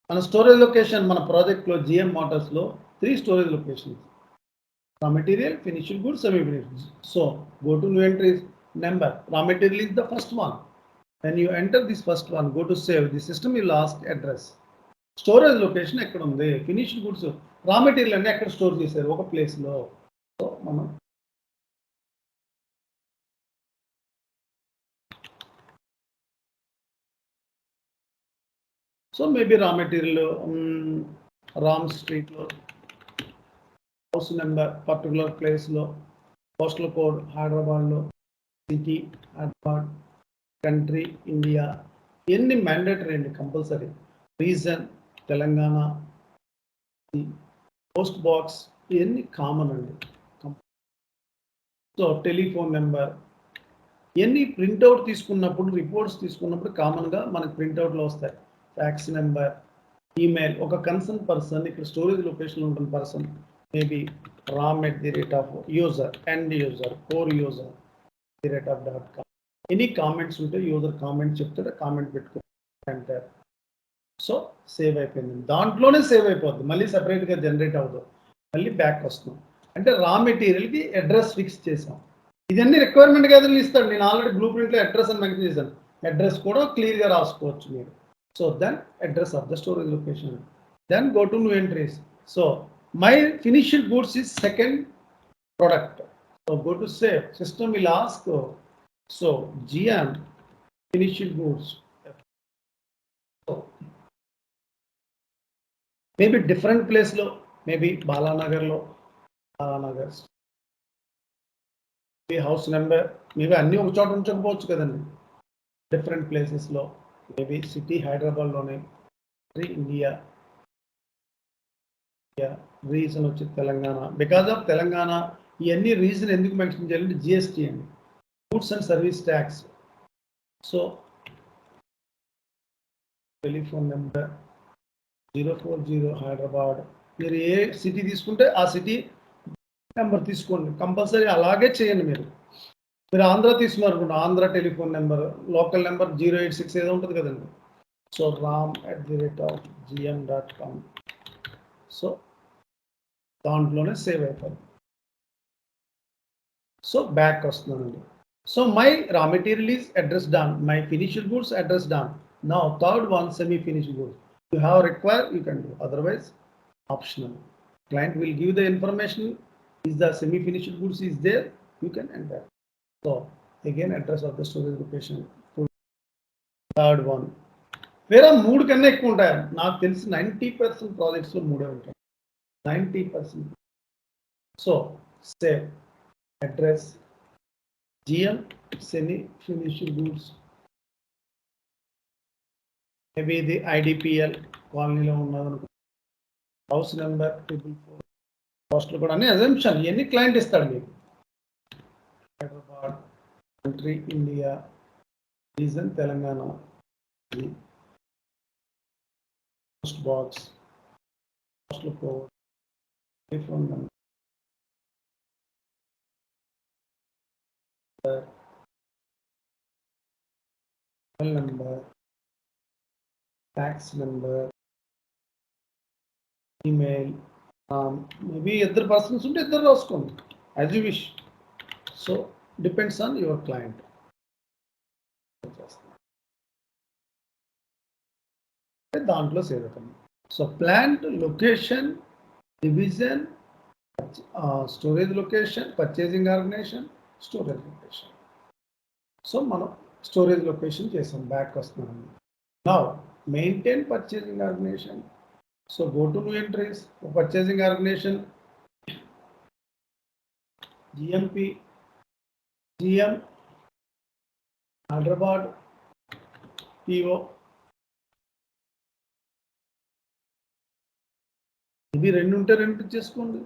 మన storage location మన ప్రాజెక్ట్లో GM Motorsలో 3 storage locations, raw material, finished goods, semi-finished. So go to new entries, number, raw material is the first one. When you enter this first one, go to save. The system will ask address. Storage location ఎక్కడ ఉంది, finished goods, raw material అన్ని ఎక్కడ store చేశారు, ఒక ప్లేస్లో. So మనం maybe raw material Ram స్ట్రీట్లో, house number particular ప్లేస్లో, పోస్టల్ కోడ్ హైదరాబాద్లో, సిటీ హైదరాబాద్, కంట్రీ ఇండియా, ఇవన్నీ మ్యాండేటరీ అండి, compulsory. Reason Telangana, post box ఇవన్నీ కామన్ అండి. సో టెలిఫోన్ నెంబర్ ఇవన్నీ ప్రింట్అవుట్ తీసుకున్నప్పుడు, రిపోర్ట్స్ తీసుకున్నప్పుడు కామన్గా మనకు ప్రింట్అవుట్లో వస్తాయి. ఫ్యాక్స్ నెంబర్, ఈమెయిల్, ఒక కన్సర్న్ పర్సన్, ఇక్కడ స్టోరేజ్ లొకేషన్ ఉంటుంది person, maybe ram@, user, end user, core user .com. Any comments ఉంటే యూజర్ కామెంట్ చెప్తాడు, కామెంట్ పెట్టుకుంటారు. సో సేవ్ అయిపోయింది, దాంట్లోనే సేవ్ అయిపోద్ది, మళ్ళీ సపరేట్గా జనరేట్ అవ్వదు, మళ్ళీ బ్యాక్ వస్తున్నాం. అంటే రా మెటీరియల్కి అడ్రస్ ఫిక్స్ చేసాం. ఇదన్నీ రిక్వైర్మెంట్ గదులు ఇస్తాడు. నేను ఆల్రెడీ బ్లూ ప్రింట్లో అడ్రస్ అని మెన్షన్ చేశాను, అడ్రస్ కూడా క్లియర్గా రాసుకోవచ్చు మీరు. So then address of the storage location, then go to new entries. So my finished goods is second product. So go to save. System will ask, so GM finished goods. So maybe different place lo, maybe Balanagar lo, Balanagar. Maybe house number, maybe anni oka chota unchakapochu kadandi. Different places lo, maybe city Hyderabad lone, India. Reason వచ్చి Telangana. Because of Telangana ఇవన్నీ reason ఎందుకు mention చేయాలంటే GST అండి, goods and service tax. So telephone number 040 Hyderabad, మీరు ఏ city తీసుకుంటే ఆ city number తీసుకోండి, compulsory అలాగే చేయండి. మీరు ఆంధ్ర తీసుకున్నారు అనుకోండి, Andhra telephone number, local number 086 ఏదో ఉంటుంది కదండి. So ram@gm.com. సో దాంట్లోనే సేవ్ అయిపోయింది. సో బ్యాక్ వస్తున్నానండి. So my raw material is address done, my finished goods address done. Now third one, semi finished goods. You have require, you can do, otherwise optional. Client will give the information, is the semi finished goods is there, you can enter. So again address of the storage location. Third one, వేరే 3 కన్నా ఎక్కువ ఉంటాయి నాకు తెలిసి. 90% ప్రాజెక్ట్స్లో 3 ఉంటాయి, 90%. So save address GM semi finished goods, maybe ఇది IDPL కాలనీలో ఉన్నదనుకో, house number 444, postal కూడా అన్ని అజంప్షన్, ఇవన్నీ క్లయింట్ ఇస్తాడు మీకు. Hyderabad, country India, region Telangana, post box, postal code, telephone number, mobile number, fax number, email, maybe ఇద్దరు పర్సన్స్ ఉంటే ఇద్దరు రాసుకోండి, as you wish. So depends on your client. దాంట్లో సేవ్ అవుతుంది. So plant location, division, storage location, purchasing organisation, storage location. So మనం storage location చేసాం, back వస్తున్నాం. Now maintain purchasing organisation. So go to new entries, purchasing organization, GMP, GM, Hyderabad, PO. ఇవి 2 ఉంటే 2 చేసుకోండి.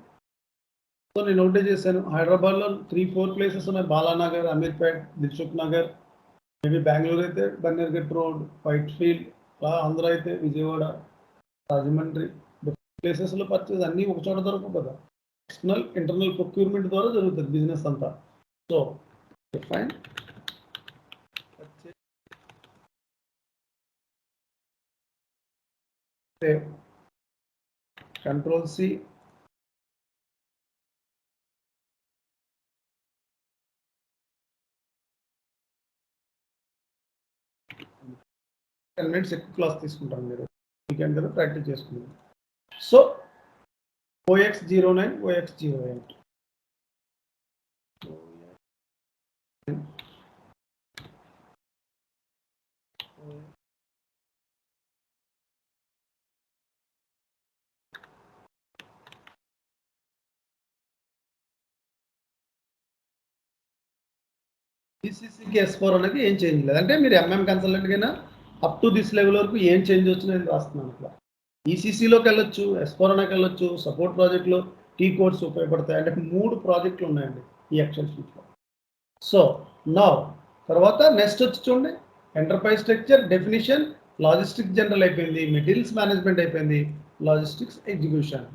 So నేను ఒకటే చేశాను. హైదరాబాద్లో 3-4 ప్లేసెస్ ఉన్నాయి, బాలానగర్, అమీర్పేట్, దిల్సుఖ్ నగర్, మేబీ బెంగళూరు అయితే బన్నర్ఘట్ రోడ్, వైట్ ఫీల్డ్, ఆంధ్ర అయితే విజయవాడ, రాజమండ్రి. ప్లేసెస్లో పర్చేస్ అన్నీ ఒక చోట దొరకవు కదా, ఎక్స్టర్నల్ ఇంటర్నల్ ప్రొక్యూర్మెంట్ ద్వారా జరుగుతుంది బిజినెస్ అంతా. So fine, save, Control-C, minutes ఎక్కువ క్లాస్ తీసుకుంటారు మీరు, వీకెండ్ కదా ప్రాక్టీస్ చేసుకున్నాను. సో OX09 OX08 ECCకి S4 అనేది ఏం చేంజ్ లేదు. అంటే మీరు MM కన్సల్టెంట్కైనా అప్ టు దిస్ లెవెల్ వరకు ఏం చేంజ్ వచ్చిందో నేను రాస్తున్నాను అట్లా. ECCలోకి వెళ్ళొచ్చు, S4 HANAకి వెళ్ళొచ్చు, సపోర్ట్ ప్రాజెక్ట్లో T కోడ్స్ ఉపయోగపడతాయి. అంటే 3 ప్రాజెక్టులు ఉన్నాయండి ఈ ఎక్సెల్ షీట్లో. సో నౌ తర్వాత నెక్స్ట్ వచ్చి చూడండి, enterprise structure, definition, logistics general అయిపోయింది, మెటీరియల్స్ మేనేజ్మెంట్ అయిపోయింది, లాజిస్టిక్స్ ఎగ్జిక్యూషన్.